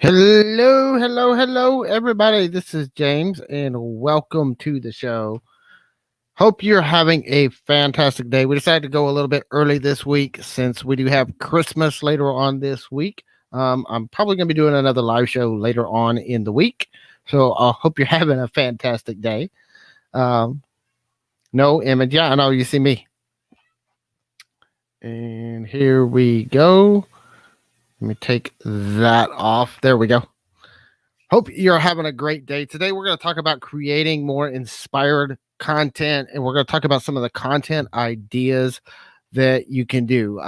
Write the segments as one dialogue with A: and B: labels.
A: Hello, everybody. This is James, and welcome to the show. Hope you're having a fantastic day. We decided to go a little bit early this week since we do have Christmas later on this week. I'm probably going to be doing another live show later on in the week, so I hope you're having a fantastic day. No image. Yeah, I know you see me. And here we go. Let me take that off. There we go. Hope you're having a great day. Today, we're going to talk about creating more inspired content, and we're going to talk about some of the content ideas that you can do.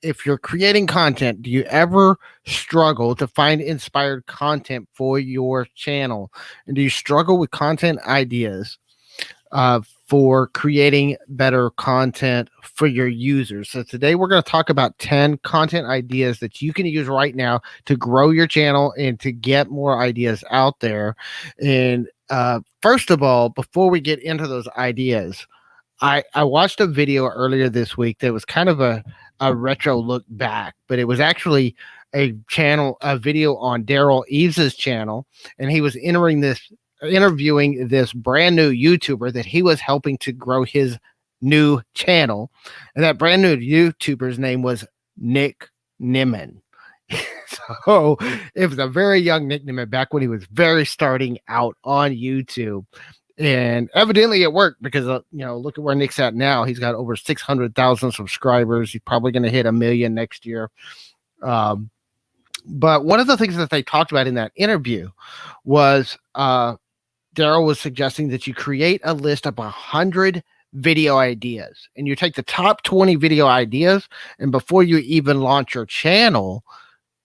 A: If you're creating content, do you ever struggle to find inspired content for your channel? And do you struggle with content ideas for creating better content for your users? So today we're going to talk about 10 content ideas that you can use right now to grow your channel and to get more ideas out there. And first of all, before we get into those ideas, I watched a video earlier this week that was kind of a retro look back, but it was actually a video on Daryl Eves's channel, and he was interviewing this brand new YouTuber that he was helping to grow his new channel. And that brand new YouTuber's name was Nick Nimmin. So it was a very young Nick Nimmin back when he was very starting out on YouTube. And evidently it worked because, look at where Nick's at now. He's got over 600,000 subscribers. He's probably going to hit 1 million next year. But one of the things that they talked about in that interview was Daryl was suggesting that you create a list of 100 video ideas, and you take the top 20 video ideas, and before you even launch your channel,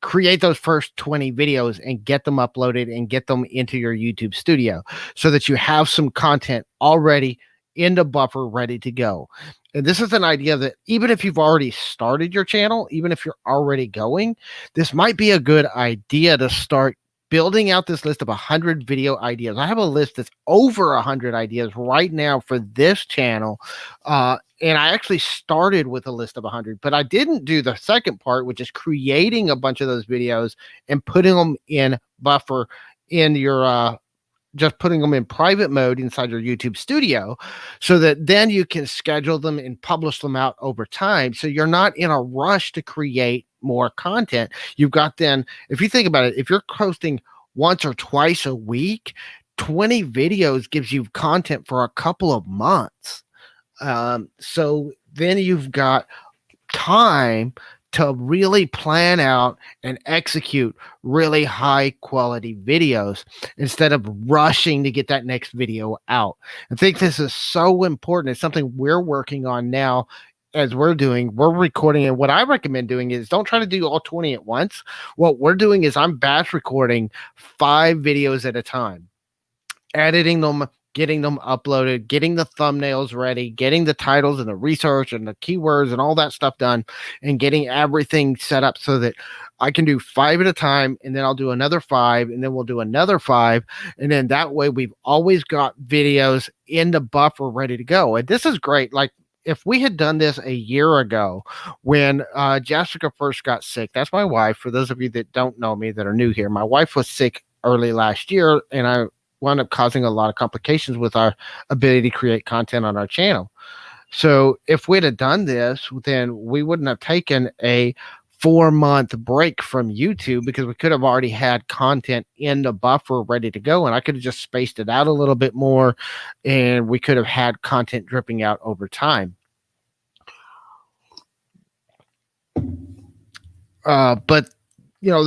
A: create those first 20 videos and get them uploaded and get them into your YouTube studio so that you have some content already in the buffer ready to go. And this is an idea that even if you've already started your channel, even if you're already going, this might be a good idea to start building out this list of 100 video ideas. I have a list that's over 100 ideas right now for this channel. And I actually started with a list of 100, but I didn't do the second part, which is creating a bunch of those videos and putting them in buffer in your, just putting them in private mode inside your YouTube studio so that then you can schedule them and publish them out over time. So you're not in a rush to create more content. You've got then, if you think about it, if you're posting once or twice a week, 20 videos gives you content for a couple of months. So then you've got time to really plan out and execute really high quality videos instead of rushing to get that next video out. I think this is so important. It's something we're working on now. As we're recording, and what I recommend doing is don't try to do all 20 at once. What we're doing is I'm batch recording 5 videos at a time, editing them, getting them uploaded, getting the thumbnails ready, getting the titles and the research and the keywords and all that stuff done, and getting everything set up so that I can do 5 at a time, and then I'll do another 5, and then we'll do another 5. And then that way we've always got videos in the buffer ready to go. And this is great. Like, if we had done this a year ago when Jessica first got sick, that's my wife. For those of you that don't know me, that are new here, my wife was sick early last year, and I wound up causing a lot of complications with our ability to create content on our channel. So if we'd have done this, then we wouldn't have taken a 4-month break from YouTube because we could have already had content in the buffer ready to go, and I could have just spaced it out a little bit more, and we could have had content dripping out over time. But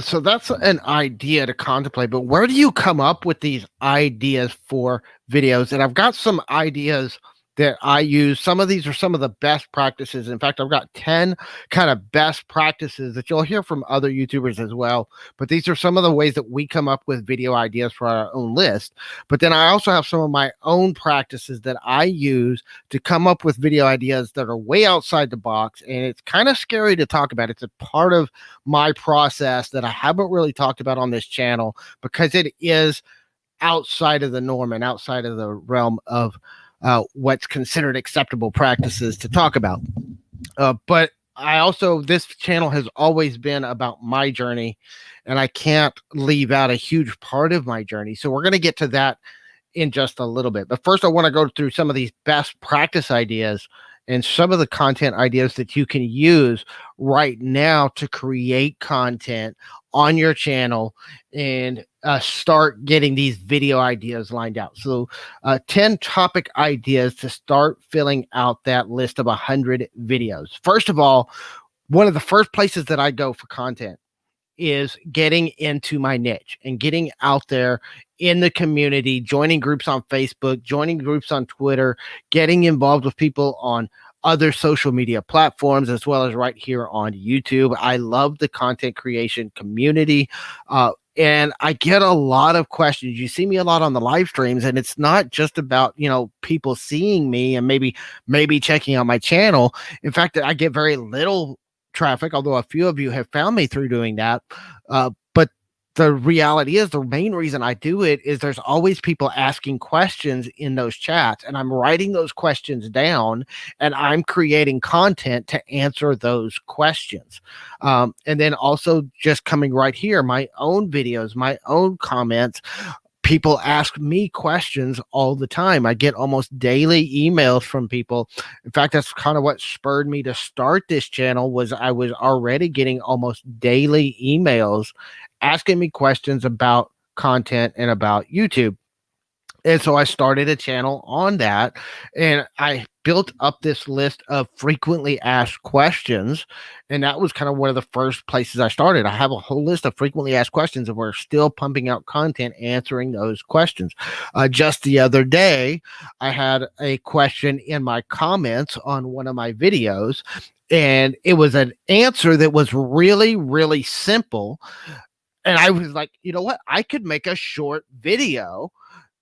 A: so that's an idea to contemplate. But where do you come up with these ideas for videos? And I've got some ideas that I use. Some of these are some of the best practices. In fact, I've got 10 kind of best practices that you'll hear from other YouTubers as well. But these are some of the ways that we come up with video ideas for our own list. But then I also have some of my own practices that I use to come up with video ideas that are way outside the box. And it's kind of scary to talk about. It's a part of my process that I haven't really talked about on this channel because it is outside of the norm and outside of the realm of what's considered acceptable practices to talk about. But this channel has always been about my journey, and I can't leave out a huge part of my journey. So we're going to get to that in just a little bit. But first, I want to go through some of these best practice ideas and some of the content ideas that you can use right now to create content on your channel and start getting these video ideas lined out. So, 10 topic ideas to start filling out that list of 100 videos. First of all, one of the first places that I go for content is getting into my niche and getting out there in the community, joining groups on Facebook, joining groups on Twitter, getting involved with people on other social media platforms, as well as right here on YouTube. I love the content creation community. And I get a lot of questions. You see me a lot on the live streams, and it's not just about, people seeing me and maybe checking out my channel. In fact, I get very little traffic, although a few of you have found me through doing that. But the reality is, the main reason I do it is there's always people asking questions in those chats, and I'm writing those questions down, and I'm creating content to answer those questions. And then also just coming right here, my own videos, my own comments. People ask me questions all the time. I get almost daily emails from people. In fact, that's kind of what spurred me to start this channel. Was I was already getting almost daily emails asking me questions about content and about YouTube. And so I started a channel on that, and I built up this list of frequently asked questions. And that was kind of one of the first places I started. I have a whole list of frequently asked questions, and we're still pumping out content answering those questions. Just the other day, I had a question in my comments on one of my videos, and it was an answer that was really, really simple. And I was like, you know what? I could make a short video,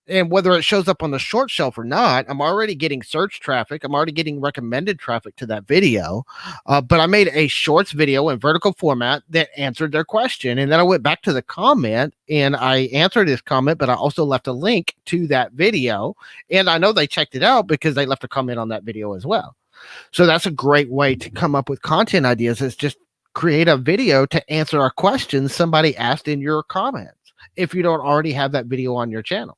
A: and whether it shows up on the short shelf or not, I'm already getting search traffic. I'm already getting recommended traffic to that video. But I made a shorts video in vertical format that answered their question. And then I went back to the comment and I answered his comment, but I also left a link to that video. And I know they checked it out because they left a comment on that video as well. So that's a great way to come up with content ideas, is just create a video to answer a question somebody asked in your comments if you don't already have that video on your channel.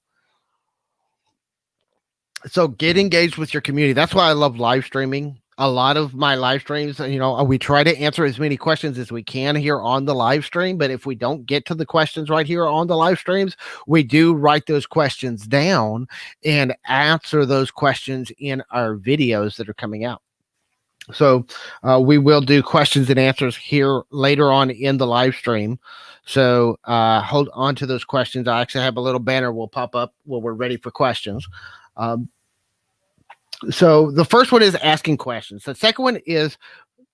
A: So get engaged with your community. That's why I love live streaming. A lot of my live streams, we try to answer as many questions as we can here on the live stream. But if we don't get to the questions right here on the live streams, we do write those questions down and answer those questions in our videos that are coming out. So we will do questions and answers here later on in the live stream. So hold on to those questions. I actually have a little banner will pop up when we're ready for questions. So the first one is asking questions. The second one is,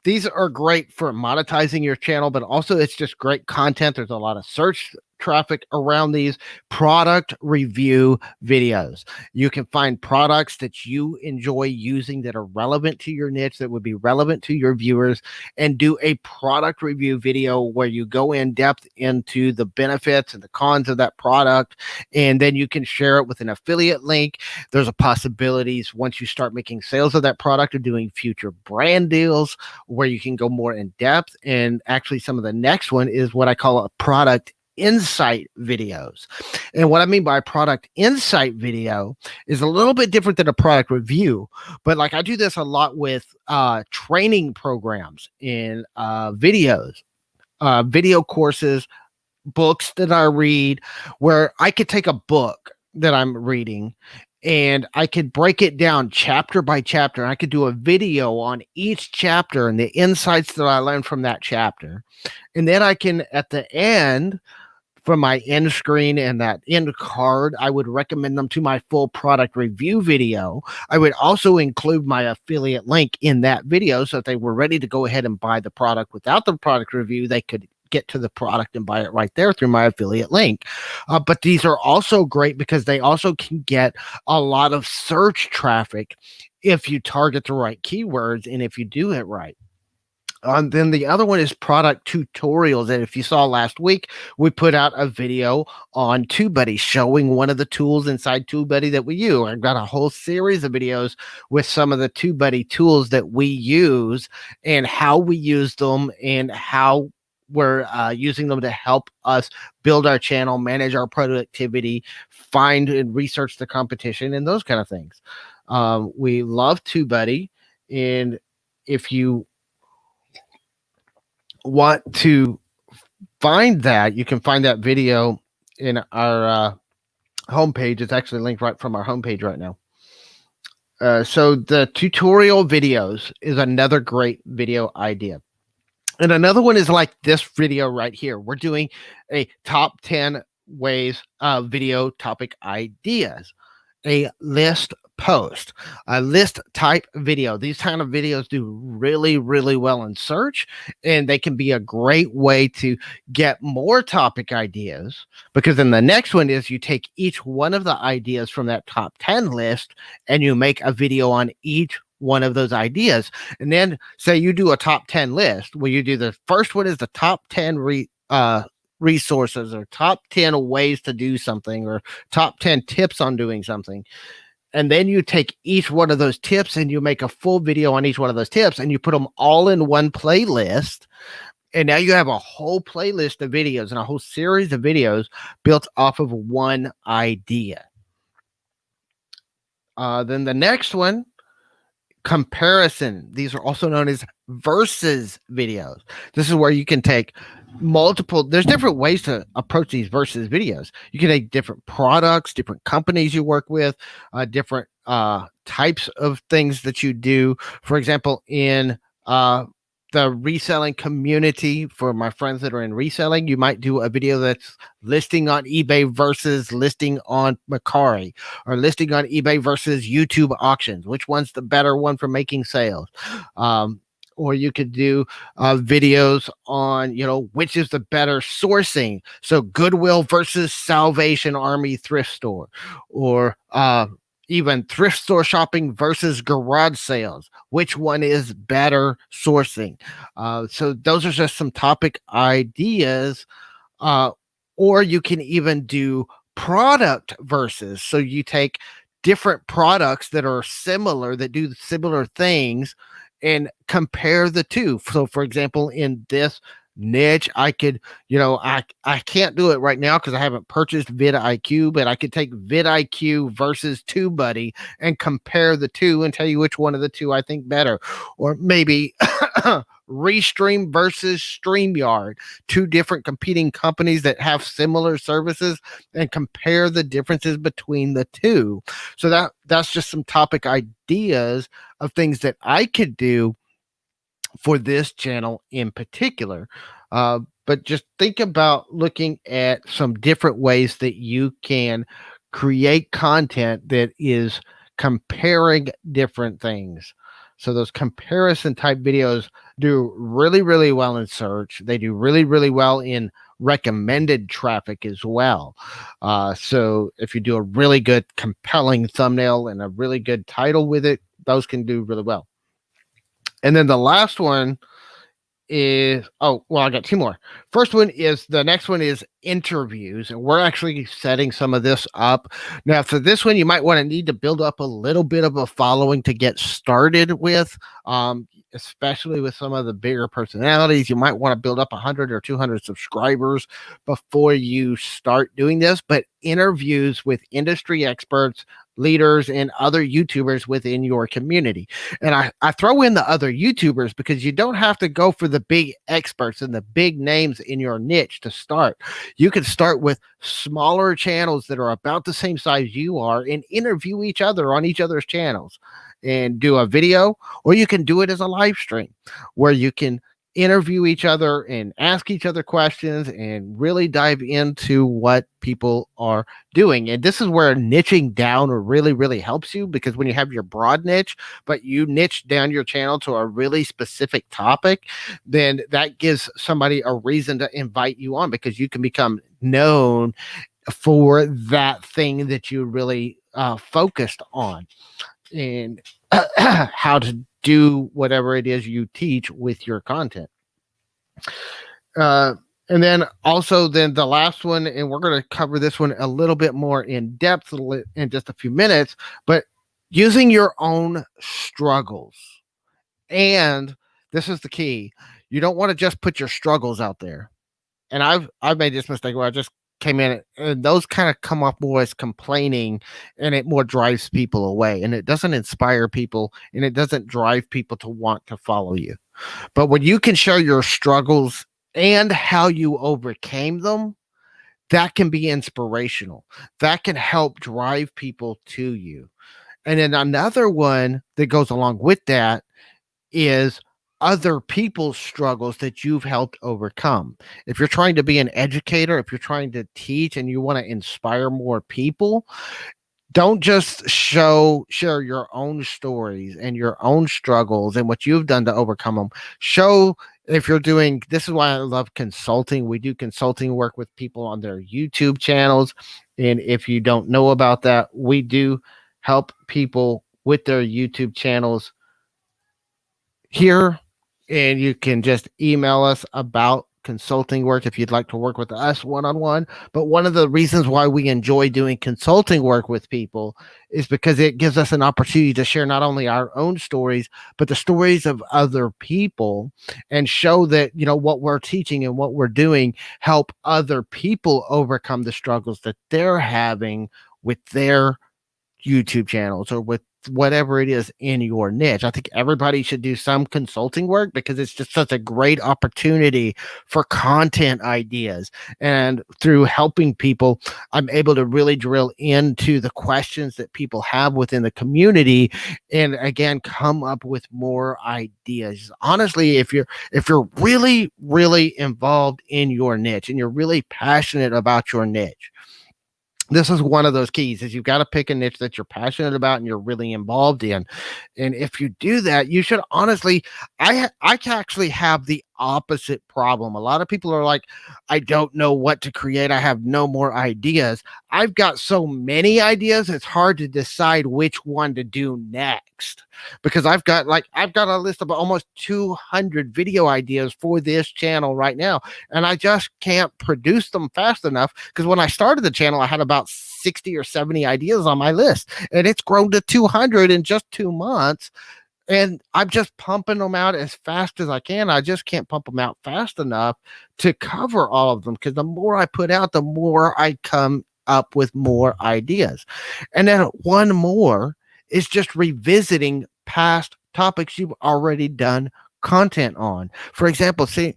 A: these are great for monetizing your channel, but also it's just great content. There's a lot of search traffic around these product review videos. You can find products that you enjoy using that are relevant to your niche, that would be relevant to your viewers, and do a product review video where you go in depth into the benefits and the cons of that product, and then you can share it with an affiliate link. There's a possibilities once you start making sales of that product of doing future brand deals where you can go more in depth. And actually some of the next one is what I call a product insight videos. And what I mean by product insight video is a little bit different than a product review, but like I do this a lot with training programs in videos, video courses, books that I read, where I could take a book that I'm reading and I could break it down chapter by chapter. I could do a video on each chapter and the insights that I learned from that chapter. And then I can, at the end, from my end screen and that end card, I would recommend them to my full product review video. I would also include my affiliate link in that video, so if they were ready to go ahead and buy the product without the product review, they could get to the product and buy it right there through my affiliate link. But these are also great because they also can get a lot of search traffic if you target the right keywords and if you do it right. Then the other one is product tutorials. And if you saw last week, we put out a video on TubeBuddy showing one of the tools inside TubeBuddy that we use. I've got a whole series of videos with some of the TubeBuddy tools that we use and how we use them and how we're using them to help us build our channel, manage our productivity, find and research the competition, and those kind of things. We love TubeBuddy. And if you want to find that, you can find that video in our homepage. It's actually linked right from our homepage right now. So the tutorial videos is another great video idea. And another one is like this video right here. We're doing a top 10 ways video topic ideas, a list post, a list type video. These kind of videos do really, really well in search, and they can be a great way to get more topic ideas, because then the next one is you take each one of the ideas from that top 10 list and you make a video on each one of those ideas. And then say you do a top 10 list where you do the first one is the top 10 resources or top 10 ways to do something or top 10 tips on doing something. And then you take each one of those tips and you make a full video on each one of those tips and you put them all in one playlist. And now you have a whole playlist of videos and a whole series of videos built off of one idea. Then the next one, comparison. These are also known as versus videos. This is where you can take there's different ways to approach these versus videos. You can take different products, different companies you work with, different types of things that you do. For example, in the reselling community, for my friends that are in reselling, you might do a video that's listing on eBay versus listing on Mercari, or listing on eBay versus YouTube auctions. Which one's the better one for making sales? Or you could do videos on, which is the better sourcing. So Goodwill versus Salvation Army thrift store, or even thrift store shopping versus garage sales. Which one is better sourcing? So those are just some topic ideas. Or you can even do product versus. So you take different products that are similar, that do similar things, and compare the two. So for example, in this niche, I could, I can't do it right now because I haven't purchased vidIQ, but I could take vidIQ versus TubeBuddy and compare the two and tell you which one of the two I think better. Or maybe Restream versus StreamYard, two different competing companies that have similar services, and compare the differences between the two. So that's just some topic ideas of things that I could do for this channel in particular. But just think about looking at some different ways that you can create content that is comparing different things. So those comparison type videos do really, really well in search. They do really, really well in recommended traffic as well. So if you do a really good compelling thumbnail and a really good title with it, those can do really well. And then the last one is, I got two more. The next one is interviews, and we're actually setting some of this up. Now, for this one, you might need to build up a little bit of a following to get started with, especially with some of the bigger personalities. You might want to build up 100 or 200 subscribers before you start doing this, but interviews with industry experts, leaders, and other YouTubers within your community. And I throw in the other YouTubers because you don't have to go for the big experts and the big names in your niche to start. You can start with smaller channels that are about the same size you are and interview each other on each other's channels and do a video, or you can do it as a live stream where you can interview each other and ask each other questions and really dive into what people are doing. And this is where niching down really, really helps you, because when you have your broad niche, but you niche down your channel to a really specific topic, then that gives somebody a reason to invite you on, because you can become known for that thing that you really focused on. and how to do whatever it is you teach with your content. Uh, and then also then the last one, and we're going to cover this one a little bit more in depth in just a few minutes, but using your own struggles. And this is the key. You don't want to just put your struggles out there. And I've made this mistake where I just came in and those kind of come off more as complaining, and it more drives people away, and it doesn't inspire people, and it doesn't drive people to want to follow you. But when you can share your struggles and how you overcame them, that can be inspirational. That can help drive people to you. And then another one that goes along with that is other people's struggles that you've helped overcome. If you're trying to be an educator, if you're trying to teach and you want to inspire more people, don't just share your own stories and your own struggles and what you've done to overcome them. Show if you're doing this is why I love consulting. We do consulting work with people on their YouTube channels. And if you don't know about that, we do help people with their YouTube channels here, and you can just email us about consulting work if you'd like to work with us one-on-one. But one of the reasons why we enjoy doing consulting work with people is because it gives us an opportunity to share not only our own stories but the stories of other people, and show that what we're teaching and what we're doing help other people overcome the struggles that they're having with their YouTube channels or with whatever it is in your niche. I think everybody should do some consulting work because it's just such a great opportunity for content ideas. And through helping people, I'm able to really drill into the questions that people have within the community, and again come up with more ideas. Honestly, if you're really involved in your niche and you're really passionate about your niche, this is one of those keys. Is you've got to pick a niche that you're passionate about and you're really involved in. And if you do that, you should honestly, I can actually have the opposite problem. A lot of people are like, I don't know what to create. I have no more ideas. I've got so many ideas, it's hard to decide which one to do next, because I've got a list of almost 200 video ideas for this channel right now, and I just can't produce them fast enough, because when I started the channel I had about 60 or 70 ideas on my list, and it's grown to 200 in just 2 months. And I'm just pumping them out as fast as I can. I just can't pump them out fast enough to cover all of them, because the more I put out, the more I come up with more ideas. And then one more is just revisiting past topics you've already done content on. For example, see,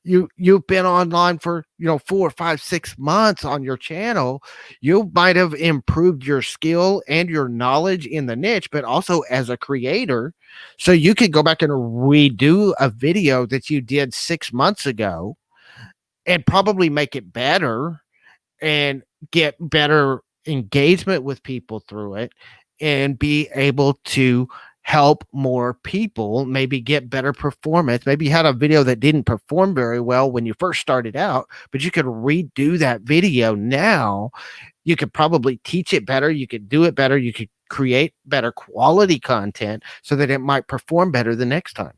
A: you've been online for 4, 5, 6 months on your channel. You might have improved your skill and your knowledge in the niche, but also as a creator. So you could go back and redo a video that you did 6 months ago and probably make it better and get better engagement with people through it, and be able to help more people, maybe get better performance. Maybe you had a video that didn't perform very well when you first started out, but you could redo that video now. You could probably teach it better. You could do it better. You could create better quality content so that it might perform better the next time.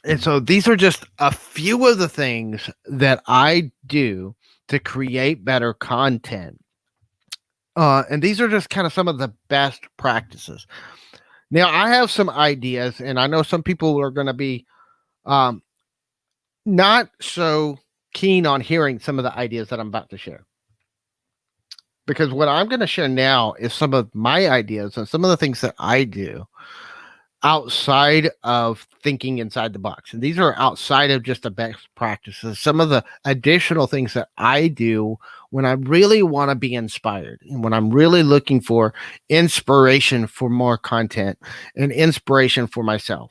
A: And so these are just a few of the things that I do to create better content. And these are just kind of some of the best practices. Now, I have some ideas, and I know some people are going to be um, not so keen on hearing some of the ideas that I'm about to share. Because what I'm going to share now is some of my ideas and some of the things that I do outside of thinking inside the box. And these are outside of just the best practices. Some of the additional things that I do when I really want to be inspired and when I'm really looking for inspiration for more content and inspiration for myself.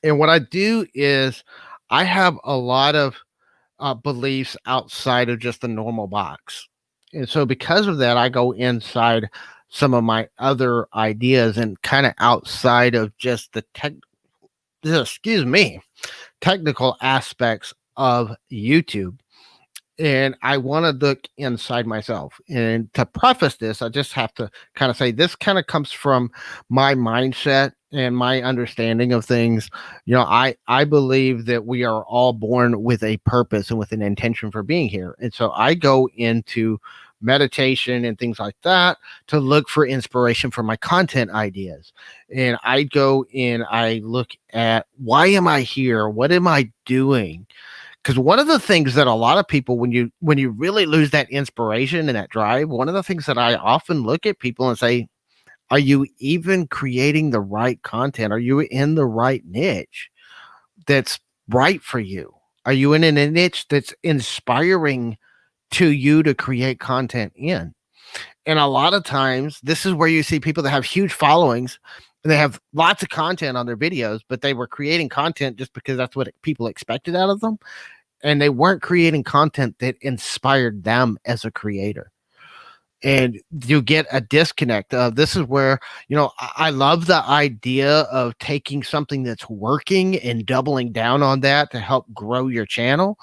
A: And what I do is I have a lot of beliefs outside of just the normal box. And so because of that, I go inside some of my other ideas and kind of outside of just the technical aspects of YouTube. And I want to look inside myself. And to preface this, I just have to kind of say this kind of comes from my mindset and my understanding of things. I believe that we are all born with a purpose and with an intention for being here. And so I go into meditation and things like that to look for inspiration for my content ideas. And I go in, I look at, why am I here? What am I doing? Because one of the things that a lot of people, when you really lose that inspiration and that drive, one of the things that I often look at people and say, are you even creating the right content? Are you in the right niche that's right for you? Are you in a niche that's inspiring to you to create content in? And a lot of times, this is where you see people that have huge followings and they have lots of content on their videos, but they were creating content just because that's what people expected out of them. And they weren't creating content that inspired them as a creator. And you get a disconnect. This is where, I love the idea of taking something that's working and doubling down on that to help grow your channel.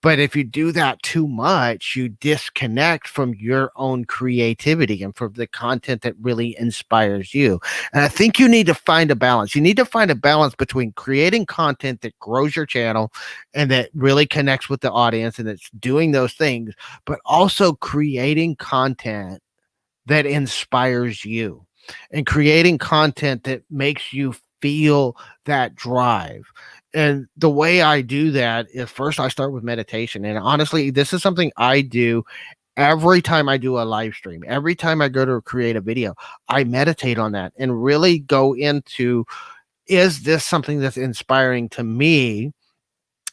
A: But if you do that too much, you disconnect from your own creativity and from the content that really inspires you. And I think you need to find a balance. You need to find a balance between creating content that grows your channel and that really connects with the audience and that's doing those things, but also creating content that inspires you and creating content that makes you feel that drive. And the way I do that is, first I start with meditation. And honestly, this is something I do every time I do a live stream. Every time I go to create a video, I meditate on that and really go into, is this something that's inspiring to me?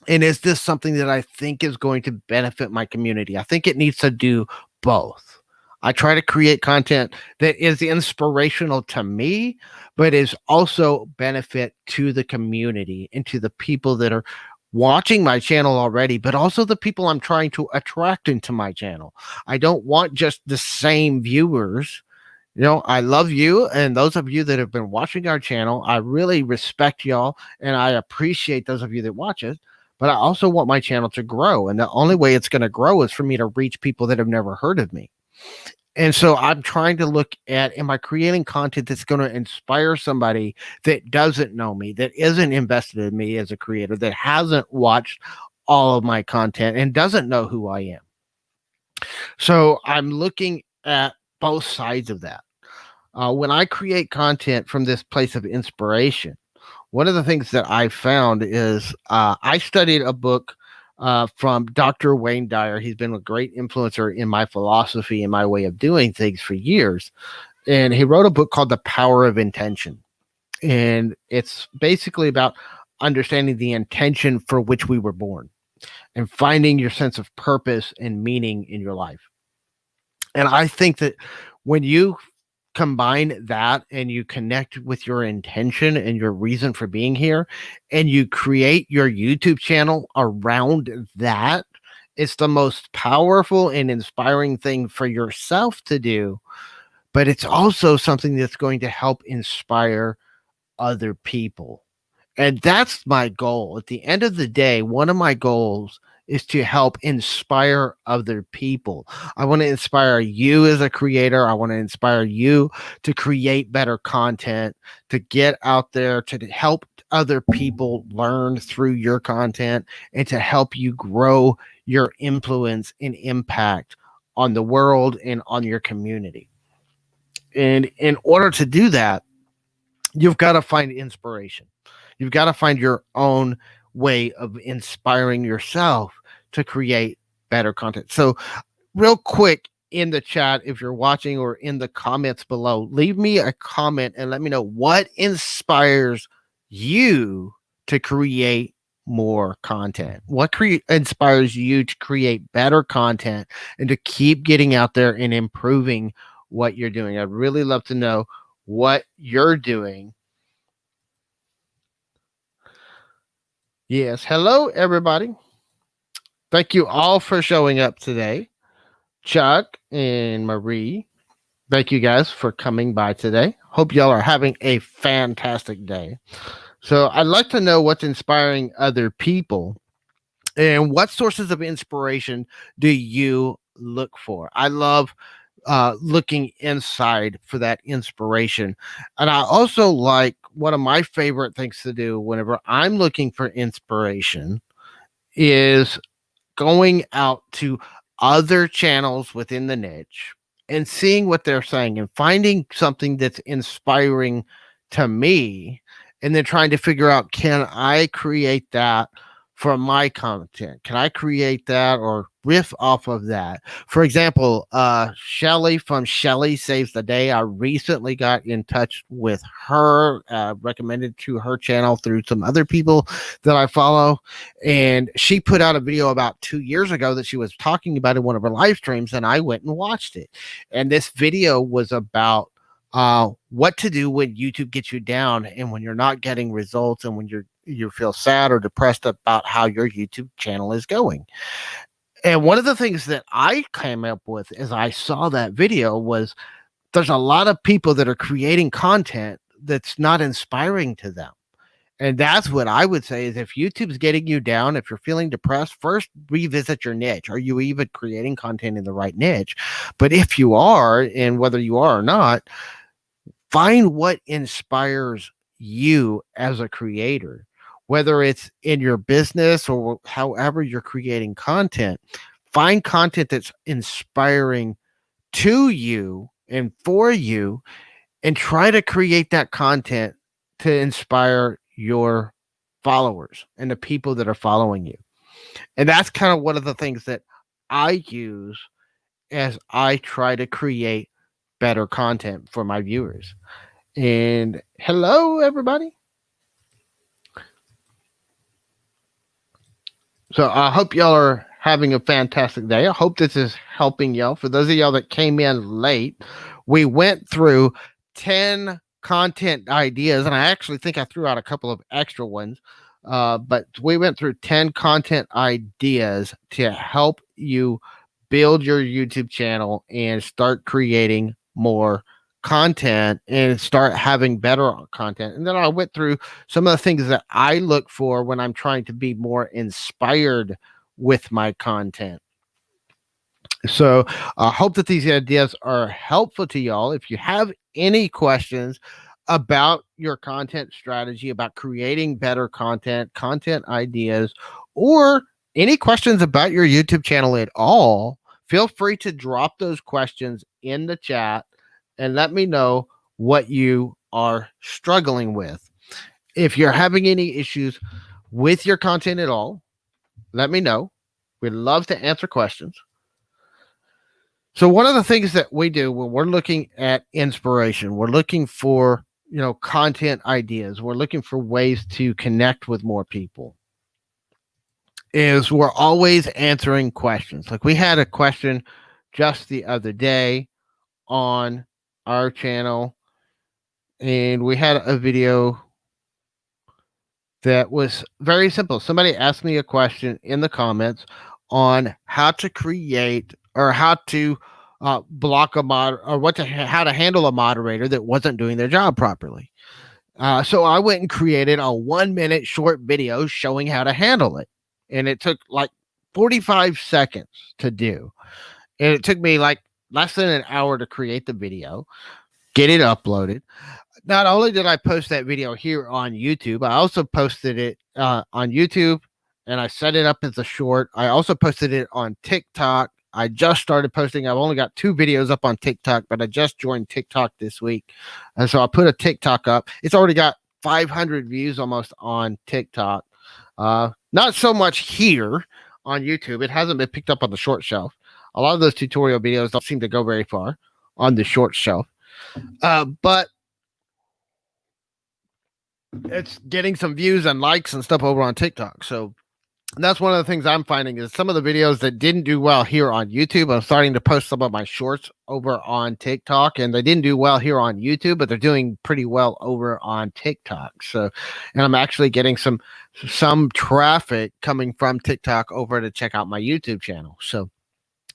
A: And is this something that I think is going to benefit my community? I think it needs to do both. I try to create content that is inspirational to me, but is also benefit to the community and to the people that are watching my channel already, but also the people I'm trying to attract into my channel. I don't want just the same viewers. I love you, and those of you that have been watching our channel, I really respect y'all, and I appreciate those of you that watch it. But I also want my channel to grow, and the only way it's going to grow is for me to reach people that have never heard of me. And so I'm trying to look at, am I creating content that's going to inspire somebody that doesn't know me, that isn't invested in me as a creator, that hasn't watched all of my content and doesn't know who I am? So I'm looking at both sides of that. When I create content from this place of inspiration, one of the things that I found is I studied a book from Dr. Wayne Dyer. He's been a great influencer in my philosophy and my way of doing things for years. And he wrote a book called The Power of Intention. And it's basically about understanding the intention for which we were born and finding your sense of purpose and meaning in your life. And I think that when you combine that and you connect with your intention and your reason for being here, and you create your YouTube channel around that, it's the most powerful and inspiring thing for yourself to do. But it's also something that's going to help inspire other people. And that's my goal. At the end of the day, one of my goals is to help inspire other people. I want to inspire you as a creator. I want to inspire you to create better content, to get out there, to help other people learn through your content, and to help you grow your influence and impact on the world and on your community. And in order to do that, you've got to find inspiration. You've got to find your own way of inspiring yourself to create better content. So, real quick in the chat, if you're watching, or in the comments below, leave me a comment and let me know what inspires you to create more content. What inspires you to create better content and to keep getting out there and improving what you're doing? I'd really love to know what you're doing. Yes. Hello, everybody. Thank you all for showing up today. Chuck and Marie, thank you guys for coming by today. Hope y'all are having a fantastic day. So I'd like to know what's inspiring other people. And what sources of inspiration do you look for? I love looking inside for that inspiration. And I also like one of my favorite things to do whenever I'm looking for inspiration is going out to other channels within the niche and seeing what they're saying and finding something that's inspiring to me, and then trying to figure out, can I create that for my content? Can I create that or riff off of that? For example, Shelly from Shelly Saves the Day, I recently got in touch with her, recommended to her channel through some other people that I follow, and she put out a video about 2 years ago that she was talking about in one of her live streams, and I went and watched it. And this video was about what to do when YouTube gets you down and when you're not getting results and when you feel sad or depressed about how your YouTube channel is going. And one of the things that I came up with as I saw that video was there's a lot of people that are creating content that's not inspiring to them. And that's what I would say is, if YouTube's getting you down, if you're feeling depressed, first revisit your niche. Are you even creating content in the right niche? But if you are, and whether you are or not, find what inspires you as a creator, whether it's in your business or however you're creating content. Find content that's inspiring to you and for you, and try to create that content to inspire your followers and the people that are following you. And that's kind of one of the things that I use as I try to create better content for my viewers. And hello, everybody. So I hope y'all are having a fantastic day. I hope this is helping y'all. For those of y'all that came in late, we went through 10 content ideas, and I actually think I threw out a couple of extra ones. But we went through 10 content ideas to help you build your YouTube channel and start creating more content and start having better content. And then I went through some of the things that I look for when I'm trying to be more inspired with my content. So I hope that these ideas are helpful to y'all. If you have any questions about your content strategy, about creating better content, content ideas, or any questions about your YouTube channel at all, feel free to drop those questions in the chat and let me know what you are struggling with. If you're having any issues with your content at all, let me know. We'd love to answer questions. So one of the things that we do when we're looking at inspiration, we're looking for, content ideas, we're looking for ways to connect with more people, is we're always answering questions. Like we had a question just the other day on our channel, and we had a video that was very simple. Somebody asked me a question in the comments on how to create or how to block a mod or how to handle a moderator that wasn't doing their job properly. So I went and created a 1-minute short video showing how to handle it. And it took like 45 seconds to do. And it took me like less than an hour to create the video, get it uploaded. Not only did I post that video here on YouTube, I also posted it on YouTube, and I set it up as a short. I also posted it on TikTok. I just started posting. I've only got 2 videos up on TikTok, but I just joined TikTok this week. And so I put a TikTok up. It's already got 500 views almost on TikTok. Not so much here on YouTube. It hasn't been picked up on the short shelf. A lot of those tutorial videos don't seem to go very far on the short shelf. But it's getting some views and likes and stuff over on TikTok. So that's one of the things I'm finding is some of the videos that didn't do well here on YouTube, I'm starting to post some of my shorts over on TikTok, and they didn't do well here on YouTube, but they're doing pretty well over on TikTok. So, and I'm actually getting some traffic coming from TikTok over to check out my YouTube channel. So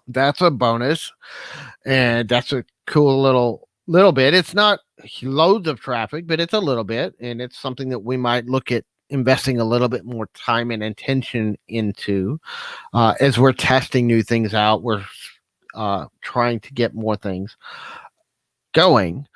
A: that's a bonus, and that's a cool little bit. It's not loads of traffic, but it's a little bit, and it's something that we might look at investing a little bit more time and attention into as we're testing new things out. We're trying to get more things going.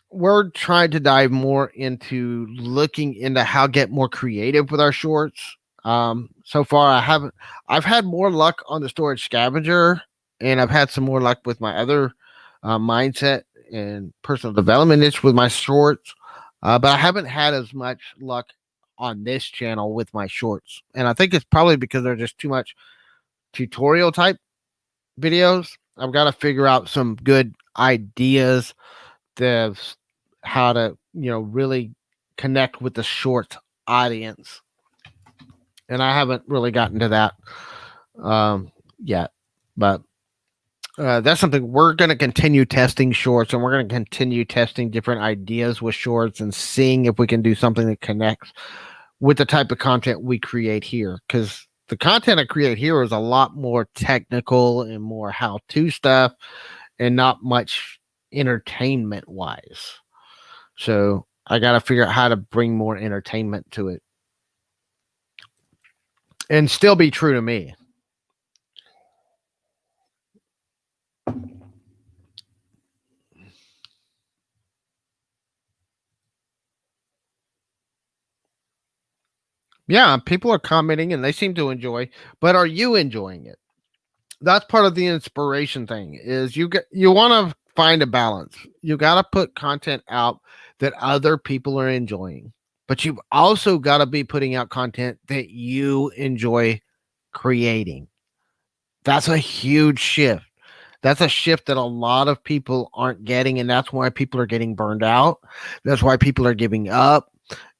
A: We're trying to dive more into looking into how get more creative with our shorts. So far, I've had more luck on the storage scavenger, and I've had some more luck with my other mindset and personal development niche with my shorts. But I haven't had as much luck on this channel with my shorts. And I think it's probably because they're just too much tutorial type videos. I've got to figure out some good ideas of how to, really connect with the short audience. And I haven't really gotten to that yet. But that's something we're going to continue testing shorts, and we're going to continue testing different ideas with shorts and seeing if we can do something that connects with the type of content we create here. Because the content I create here is a lot more technical and more how-to stuff and not much entertainment wise. So I got to figure out how to bring more entertainment to it and still be true to me. Yeah, people are commenting and they seem to enjoy, but are you enjoying it? That's part of the inspiration thing. Is you want to find a balance. You got to put content out that other people are enjoying, but you've also got to be putting out content that you enjoy creating. That's a huge shift. That's a shift that a lot of people aren't getting, and that's why people are getting burned out. That's why people are giving up.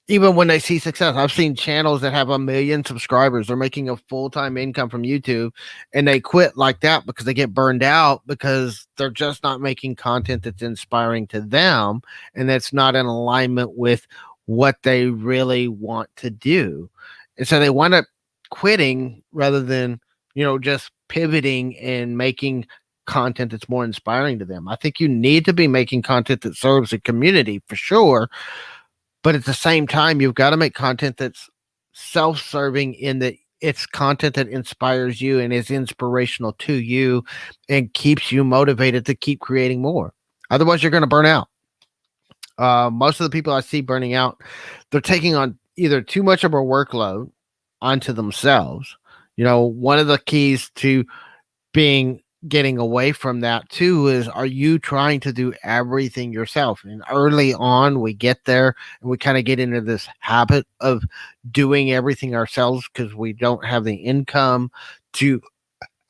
A: Even when they see success, I've seen channels that have 1 million subscribers. They're making a full-time income from YouTube, and they quit like that because they get burned out because they're just not making content that's inspiring to them, and that's not in alignment with what they really want to do. And so they wind up quitting rather than, just pivoting and making content that's more inspiring to them. I think you need to be making content that serves the community for sure. But at the same time, you've got to make content that's self-serving in that it's content that inspires you and is inspirational to you and keeps you motivated to keep creating more. Otherwise, you're going to burn out. Most of the people I see burning out, they're taking on either too much of a workload onto themselves. One of the keys to getting away from that too is, are you trying to do everything yourself? And early on we get there and we kind of get into this habit of doing everything ourselves because we don't have the income to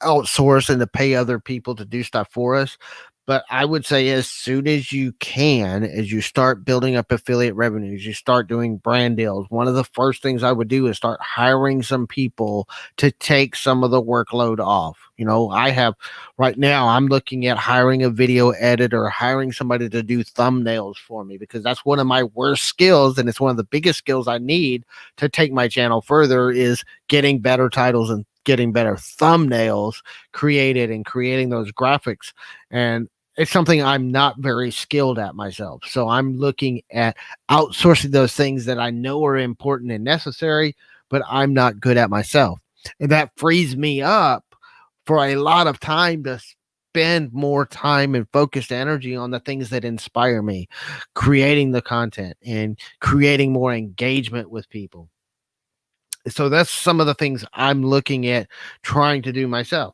A: outsource and to pay other people to do stuff for us. But I would say as soon as you can, as you start building up affiliate revenues, you start doing brand deals. One of the first things I would do is start hiring some people to take some of the workload off. I have right now, I'm looking at hiring a video editor, hiring somebody to do thumbnails for me, because that's one of my worst skills. And it's one of the biggest skills I need to take my channel further, is getting better titles and getting better thumbnails created and creating those graphics. And it's something I'm not very skilled at myself. So I'm looking at outsourcing those things that I know are important and necessary, but I'm not good at myself. And that frees me up for a lot of time to spend more time and focused energy on the things that inspire me, creating the content and creating more engagement with people. So that's some of the things I'm looking at trying to do myself.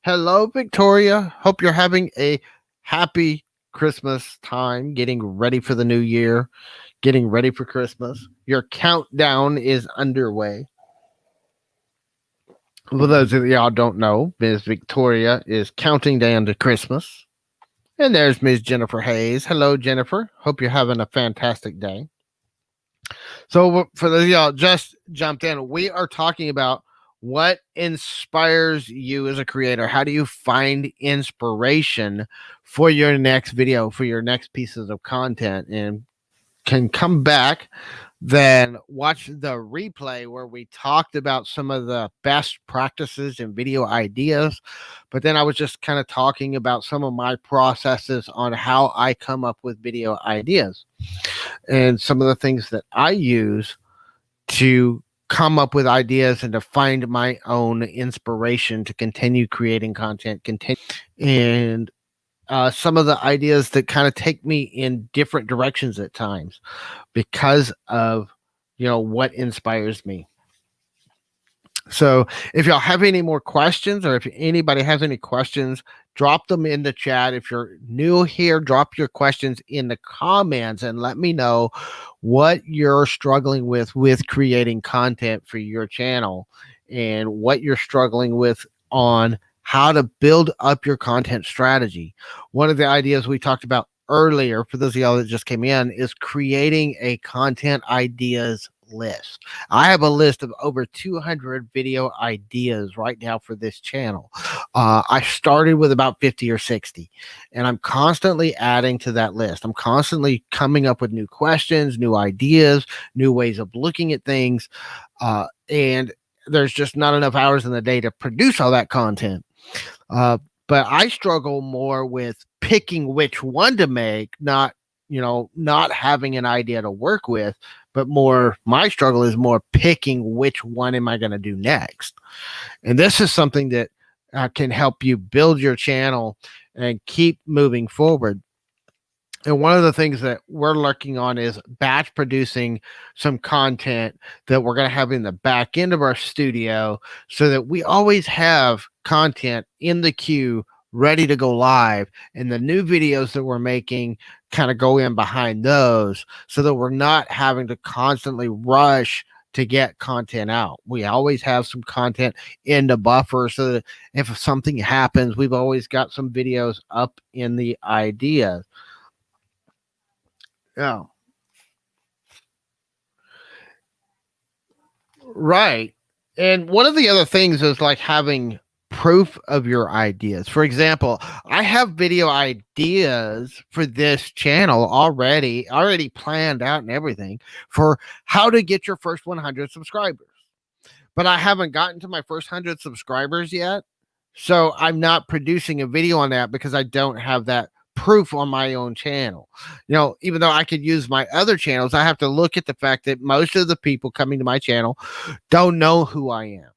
A: Hello, Victoria. Hope you're having a happy Christmas time, getting ready for the new year, getting ready for Christmas. Your countdown is underway. For those of y'all don't know, Ms. Victoria is counting down to Christmas. And there's Ms. Jennifer Hayes. Hello, Jennifer. Hope you're having a fantastic day. So for those of y'all just jumped in, we are talking about what inspires you as a creator. How do you find inspiration for your next video, for your next pieces of content, and can come back, then watch the replay where we talked about some of the best practices and video ideas. But then I was just kind of talking about some of my processes on how I come up with video ideas and some of the things that I use to come up with ideas and to find my own inspiration to continue creating content, and some of the ideas that kind of take me in different directions at times because of what inspires me. So if y'all have any more questions, or if anybody has any questions, drop them in the chat. If you're new here, drop your questions in the comments and let me know what you're struggling with creating content for your channel, and what you're struggling with on how to build up your content strategy. One of the ideas we talked about earlier, for those of y'all that just came in, is creating a content ideas list. I have a list of over 200 video ideas right now for this channel. I started with about 50 or 60, and I'm constantly adding to that list. I'm constantly coming up with new questions, new ideas, new ways of looking at things. And there's just not enough hours in the day to produce all that content. But I struggle more with picking which one to make, not having an idea to work with, but more my struggle is more picking which one am I going to do next. And this is something that can help you build your channel and keep moving forward. And one of the things that we're working on is batch producing some content that we're going to have in the back end of our studio, so that we always have content in the queue ready to go live, and the new videos that we're making kind of go in behind those, so that we're not having to constantly rush to get content out. We always have some content in the buffer, so that if something happens, we've always got some videos up in the idea. Yeah. Right. And one of the other things is like having proof of your ideas. For example, I have video ideas for this channel already planned out and everything, for how to get your first 100 subscribers. But I haven't gotten to my first 100 subscribers yet. So I'm not producing a video on that because I don't have that proof on my own channel. Even though I could use my other channels, I have to look at the fact that most of the people coming to my channel don't know who I am.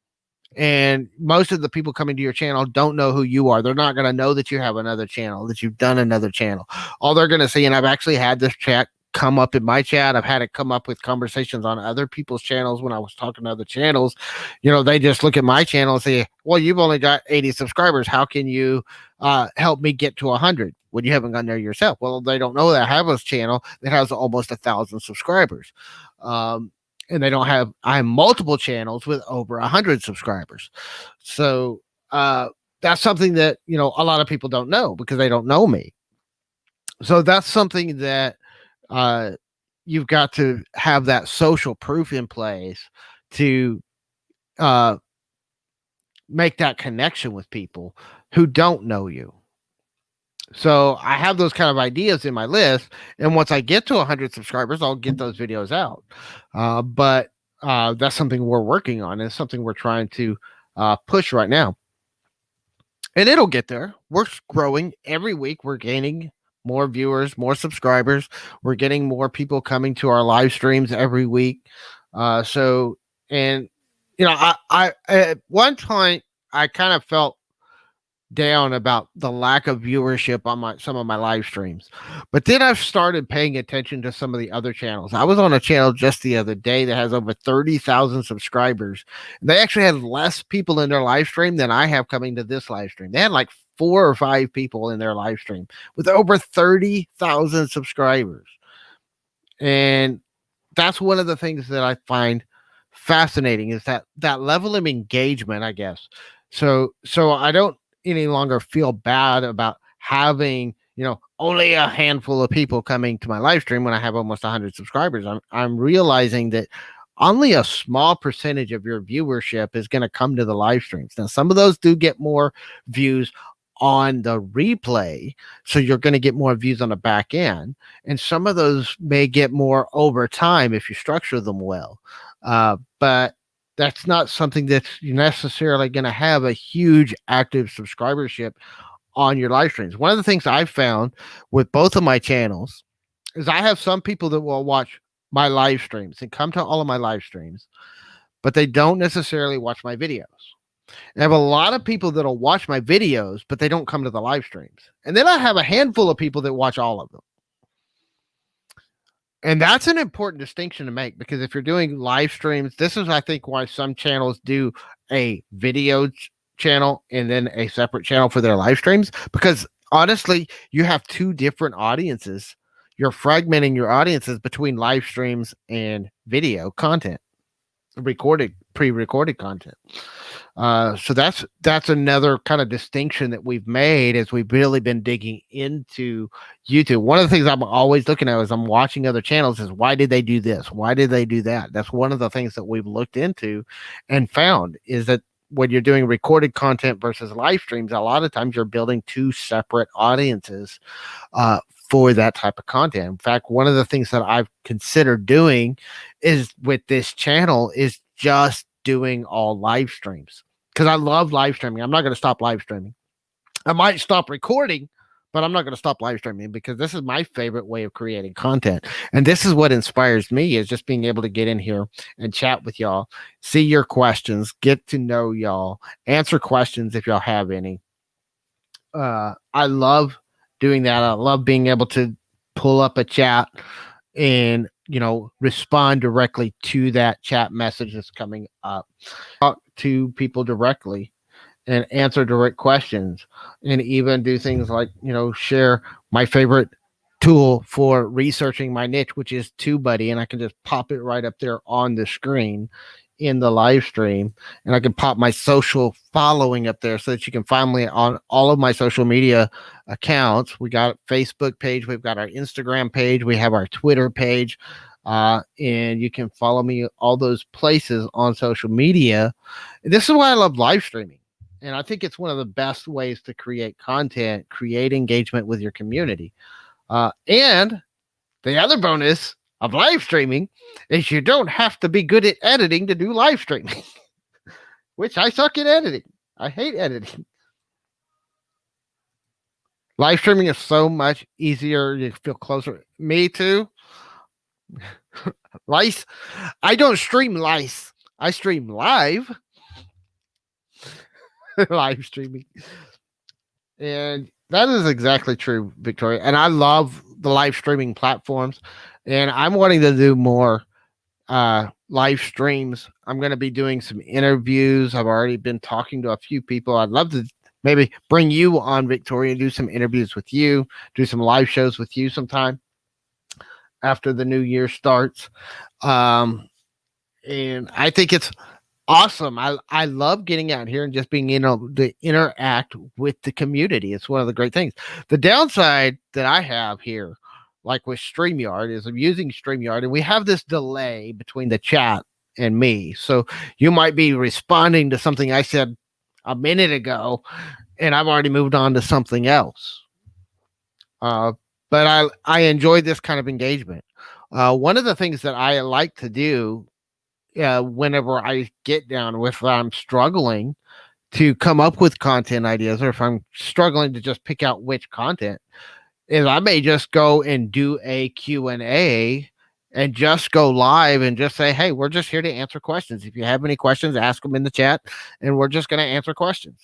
A: And most of the people coming to your channel don't know who you are. They're not going to know that you have another channel, that you've done another channel. All they're going to see, and I've actually had this chat come up in my chat. I've had it come up with conversations on other people's channels when I was talking to other channels. They just look at my channel and say, well, you've only got 80 subscribers. How can you help me get to 100 when you haven't gotten there yourself? Well, they don't know that I have a channel that has almost 1,000 subscribers. And they don't have, I have multiple channels with over 100 subscribers. So that's something that, a lot of people don't know because they don't know me. So that's something that you've got to have that social proof in place to make that connection with people who don't know you. So I have those kind of ideas in my list, and once I get to 100 subscribers, I'll get those videos out. But that's something we're working on, and something we're trying to push right now. And it'll get there. We're growing every week. We're gaining more viewers, more subscribers. We're getting more people coming to our live streams every week. And I at one point I kind of felt down about the lack of viewership on some of my live streams, but then I've started paying attention to some of the other channels. I was on a channel just the other day that has over 30,000 subscribers, and they actually had less people in their live stream than I have coming to this live stream. They had like 4 or 5 people in their live stream with over 30,000 subscribers. And that's one of the things that I find fascinating, is that level of engagement, I guess. So I don't any longer feel bad about having, only a handful of people coming to my live stream when I have almost 100 subscribers. I'm realizing that only a small percentage of your viewership is going to come to the live streams. Now, some of those do get more views on the replay, so you're going to get more views on the back end, and some of those may get more over time if you structure them well. But that's not something that's necessarily going to have a huge active subscribership on your live streams. One of the things I've found with both of my channels is I have some people that will watch my live streams and come to all of my live streams, but they don't necessarily watch my videos. I have a lot of people that'll watch my videos, but they don't come to the live streams. And then I have a handful of people that watch all of them. And that's an important distinction to make, because if you're doing live streams, this is, I think, why some channels do a video channel and then a separate channel for their live streams, because honestly, you have two different audiences. You're fragmenting your audiences between live streams and video content, pre-recorded content. So that's another kind of distinction that we've made as we've really been digging into YouTube. One of the things I'm always looking at as I'm watching other channels is, why did they do this? Why did they do that? That's one of the things that we've looked into and found is that when you're doing recorded content versus live streams, a lot of times you're building two separate audiences for that type of content. In fact, one of the things that I've considered doing is with this channel is just doing all live streams, because I love live streaming. I'm not going to stop live streaming. I might stop recording, but I'm not going to stop live streaming, because this is my favorite way of creating content. And this is what inspires me, is just being able to get in here and chat with y'all, see your questions, get to know y'all, answer questions if y'all have any. I love doing that. I love being able to pull up a chat and, respond directly to that chat message that's coming up. Talk to people directly and answer direct questions, and even do things like, share my favorite tool for researching my niche, which is TubeBuddy, and I can just pop it right up there on the screen in the live stream, and I can pop my social following up there so that you can find me on all of my social media accounts. We got a Facebook page, we've got our Instagram page, we have our Twitter page, and you can follow me all those places on social media. This is why I love live streaming. And I think it's one of the best ways to create content, create engagement with your community. And the other bonus of live streaming is you don't have to be good at editing to do live streaming, which I suck at editing. I hate editing. Live streaming is so much easier. You feel closer. Me too. Lice. I don't stream lice. I stream live. Live streaming. And that is exactly true, Victoria. And I love the live streaming platforms. And I'm wanting to do more live streams. I'm going to be doing some interviews. I've already been talking to a few people. I'd love to maybe bring you on, Victoria, do some interviews with you, do some live shows with you sometime after the new year starts. And I think it's awesome. I love getting out here and just being able to interact with the community. It's one of the great things. The downside that I have here, like with StreamYard, is I'm using StreamYard, and we have this delay between the chat and me. So you might be responding to something I said a minute ago, and I've already moved on to something else. But I enjoy this kind of engagement. One of the things that I like to do whenever I get down with I'm struggling to come up with content ideas, or if I'm struggling to just pick out which content, is I may just go and do a Q&A and just go live and just say, hey, we're just here to answer questions. If you have any questions, ask them in the chat, and we're just going to answer questions.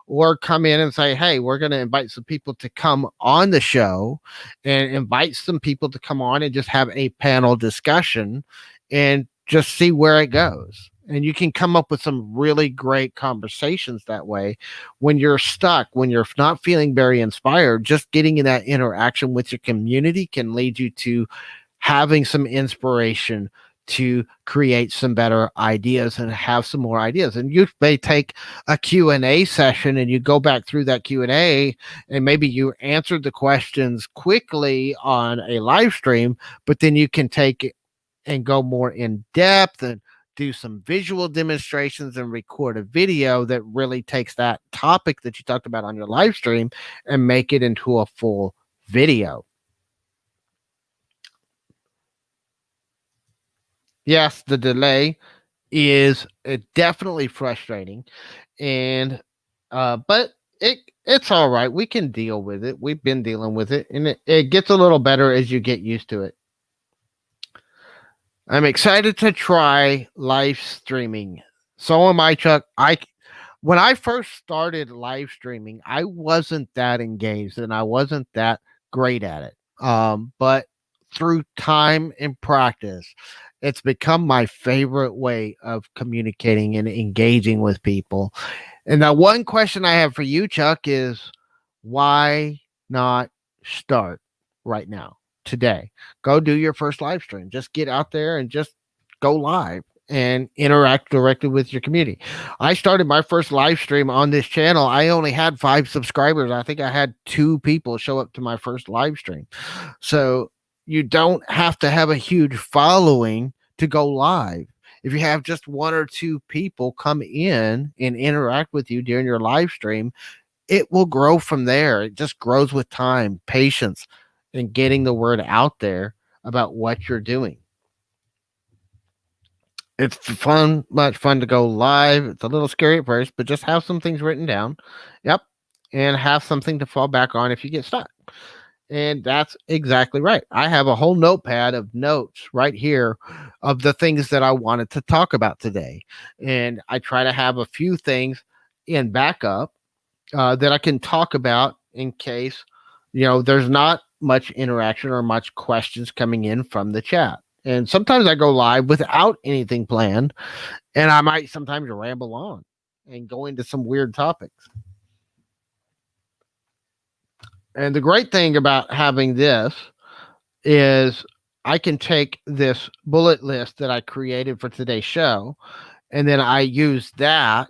A: Or come in and say, hey, we're going to invite some people to come on the show, and invite some people to come on and just have a panel discussion and just see where it goes. And you can come up with some really great conversations that way. When you're stuck, when you're not feeling very inspired, just getting in that interaction with your community can lead you to having some inspiration to create some better ideas and have some more ideas. And you may take a Q&A session and you go back through that Q&A, and maybe you answered the questions quickly on a live stream, but then you can take it and go more in depth and do some visual demonstrations and record a video that really takes that topic that you talked about on your live stream and make it into a full video. Yes, the delay is definitely frustrating, and but it's all right. We can deal with it. We've been dealing with it, and it gets a little better as you get used to it. I'm excited to try live streaming. So am I, Chuck. When I first started live streaming, I wasn't that engaged and I wasn't that great at it. But through time and practice, it's become my favorite way of communicating and engaging with people. And the one question I have for you, Chuck, is why not start right now, today? Go do your first live stream. Just get out there and just go live and interact directly with your community. I started my first live stream on this channel. I only had 5 subscribers. I think I had 2 people show up to my first live stream. So you don't have to have a huge following to go live. If you have just 1 or 2 people come in and interact with you during your live stream, it will grow from there. It just grows with time, patience, and getting the word out there about what you're doing. It's fun, much fun to go live. It's a little scary at first, but just have some things written down. Yep. And have something to fall back on if you get stuck. And that's exactly right. I have a whole notepad of notes right here of the things that I wanted to talk about today. And I try to have a few things in backup that I can talk about in case, there's not much interaction or much questions coming in from the chat. And sometimes I go live without anything planned, and I might sometimes ramble on and go into some weird topics. And the great thing about having this is I can take this bullet list that I created for today's show, and then I use that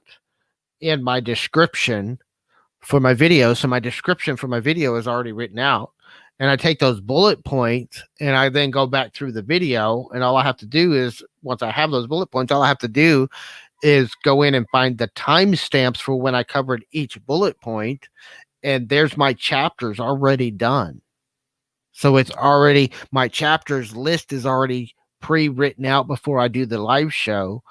A: in my description for my video. So my description for my video is already written out. And I take those bullet points and I then go back through the video. And all I have to do is, once I have those bullet points, all I have to do is go in and find the timestamps for when I covered each bullet point, and there's my chapters already done. So it's already, my chapters list is already pre-written out before I do the live show.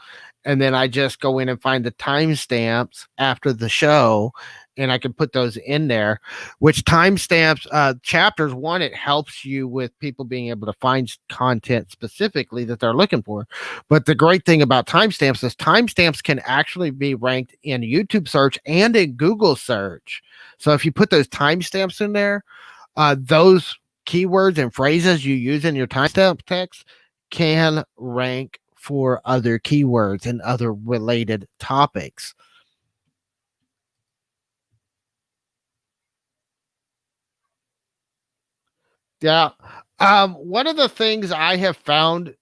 A: And then I just go in and find the timestamps after the show, and I can put those in there. Which timestamps, chapters, one, it helps you with people being able to find content specifically that they're looking for. But the great thing about timestamps is timestamps can actually be ranked in YouTube search and in Google search. So if you put those timestamps in there, those keywords and phrases you use in your timestamp text can rank for other keywords and other related topics. Yeah. One of the things I have found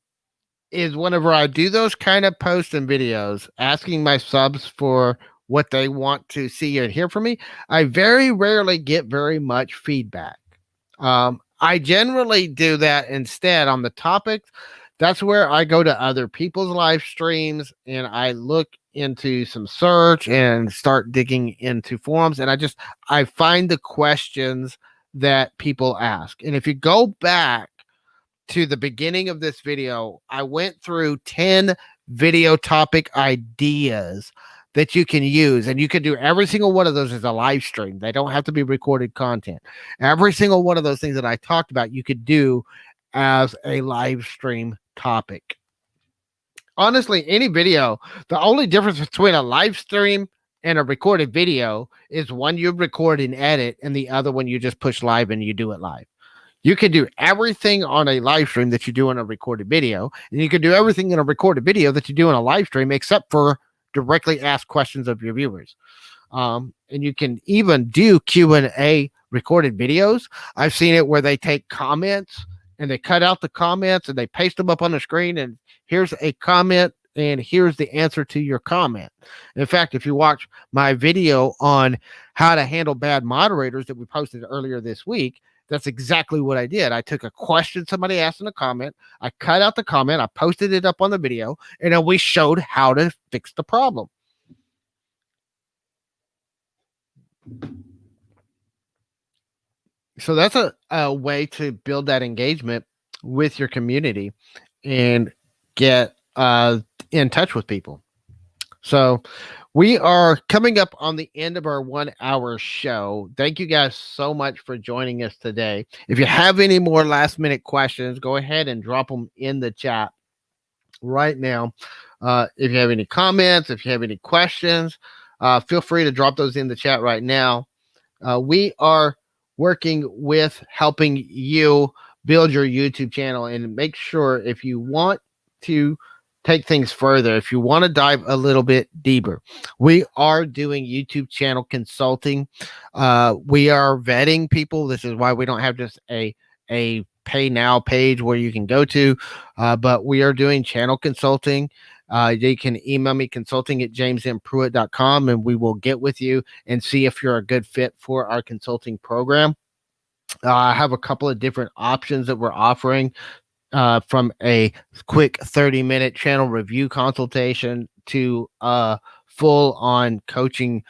A: is whenever I do those kind of posts and videos, asking my subs for what they want to see and hear from me, I very rarely get very much feedback. I generally do that instead on the topics. That's where I go to other people's live streams and I look into some search and start digging into forums, and I find the questions that people ask. And if you go back to the beginning of this video, I went through 10 video topic ideas that you can use, and you can do every single one of those as a live stream. They don't have to be recorded content. Every single one of those things that I talked about, you could do as a live stream topic. Honestly, any video, the only difference between a live stream and a recorded video is one you record and edit, and the other one you just push live and you do it live. You can do everything on a live stream that you do in a recorded video, and you can do everything in a recorded video that you do in a live stream, except for directly ask questions of your viewers. And you can even do Q&A recorded videos. I've seen it where they take comments and they cut out the comments and they paste them up on the screen, and here's a comment and here's the answer to your comment. In fact, if you watch my video on how to handle bad moderators that we posted earlier this week, that's exactly what I did. I took a question somebody asked in a comment, I cut out the comment, I posted it up on the video, and then we showed how to fix the problem. So that's a way to build that engagement with your community and get in touch with people. So we are coming up on the end of our 1 hour show. Thank you guys so much for joining us today. If you have any more last minute questions, go ahead and drop them in the chat. right now. If you have any comments, if you have any questions, feel free to drop those in the chat right now. We are working with helping you build your YouTube channel, and make sure, if you want to take things further, if you want to dive a little bit deeper, we are doing YouTube channel consulting. We are vetting people. This is why we don't have just a pay now page where you can go to, but we are doing channel consulting. You can email me consulting@jamesmpruitt.com, and we will get with you and see if you're a good fit for our consulting program. I have a couple of different options that we're offering, from a quick 30-minute channel review consultation to a full on coaching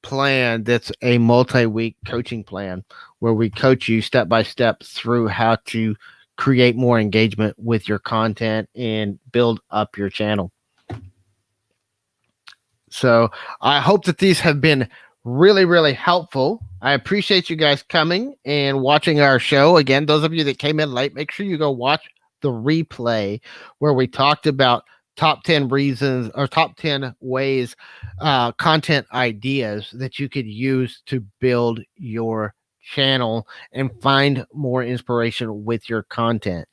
A: plan that's a multi-week coaching plan where we coach you step by step through how to create more engagement with your content and build up your channel. So I hope that these have been really, really helpful. I appreciate you guys coming and watching our show. Again, those of you that came in late, make sure you go watch the replay where we talked about top 10 reasons or top 10 ways, content ideas that you could use to build your channel and find more inspiration with your content.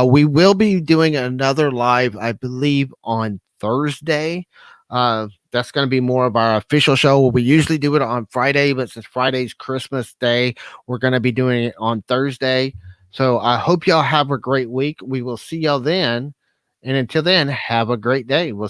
A: We will be doing another live, I believe, on Thursday. That's going to be more of our official show. We usually do it on Friday, but since Friday's Christmas Day, we're going to be doing it on Thursday. So I hope y'all have a great week. We will see y'all then. And until then, have a great day. We'll